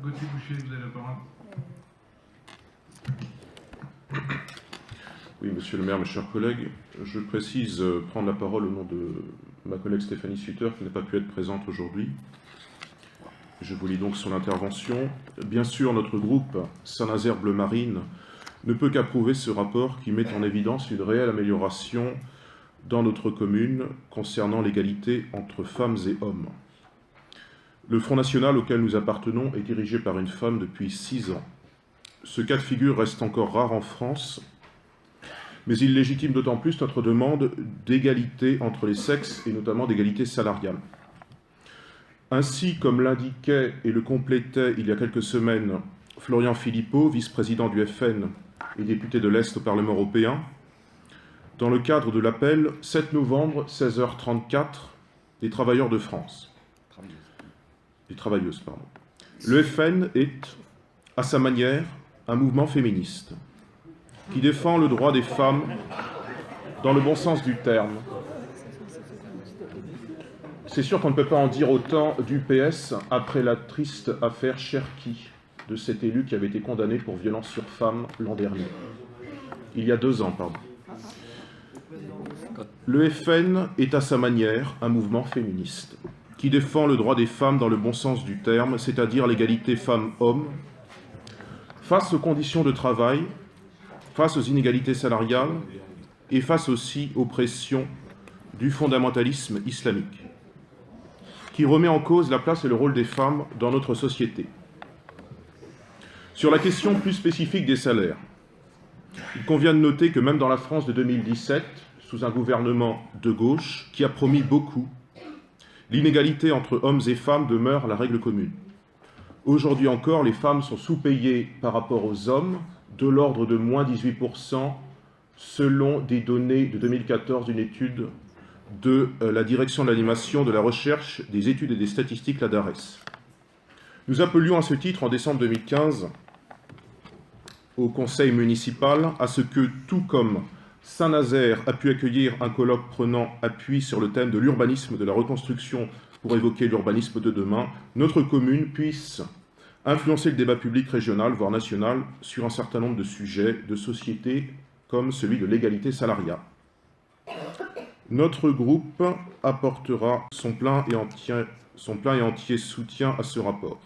Gauthier Boucher, vous avez la parole. Oui, monsieur le maire, mes chers collègues, je précise prendre la parole au nom de ma collègue Stéphanie Sutter, qui n'a pas pu être présente aujourd'hui. Je vous lis donc son intervention. Bien sûr, notre groupe Saint-Nazaire Bleu Marine ne peut qu'approuver ce rapport qui met en évidence une réelle amélioration dans notre commune concernant l'égalité entre femmes et hommes. Le Front National auquel nous appartenons est dirigé par une femme depuis 6 ans. Ce cas de figure reste encore rare en France, mais il légitime d'autant plus notre demande d'égalité entre les sexes et notamment d'égalité salariale. Ainsi, comme l'indiquait et le complétait il y a quelques semaines Florian Philippot, vice-président du FN et député de l'Est au Parlement européen, dans le cadre de l'appel 7 novembre, 16h34, des travailleurs de France. Des travailleuses, pardon. Le FN est, à sa manière, un mouvement féministe qui défend le droit des femmes dans le bon sens du terme. C'est sûr qu'on ne peut pas en dire autant du PS après la triste affaire Cherki, de cet élu qui avait été condamné pour violence sur femme l'an dernier. Il y a 2 ans, pardon. Le FN est à sa manière un mouvement féministe qui défend le droit des femmes dans le bon sens du terme, c'est-à-dire l'égalité femmes-hommes, face aux conditions de travail, face aux inégalités salariales et face aussi aux pressions du fondamentalisme islamique, qui remet en cause la place et le rôle des femmes dans notre société. Sur la question plus spécifique des salaires, il convient de noter que même dans la France de 2017, sous un gouvernement de gauche qui a promis beaucoup, l'inégalité entre hommes et femmes demeure la règle commune. Aujourd'hui encore, les femmes sont sous-payées par rapport aux hommes, de l'ordre de moins 18%, selon des données de 2014 d'une étude de la Direction de l'animation, de la recherche, des études et des statistiques, la DARES. Nous appelions à ce titre, en décembre 2015, au conseil municipal, à ce que, tout comme Saint-Nazaire a pu accueillir un colloque prenant appui sur le thème de l'urbanisme, de la reconstruction pour évoquer l'urbanisme de demain, notre commune puisse influencer le débat public régional, voire national, sur un certain nombre de sujets de société, comme celui de l'égalité salariale. Notre groupe apportera son plein et entier soutien à ce rapport.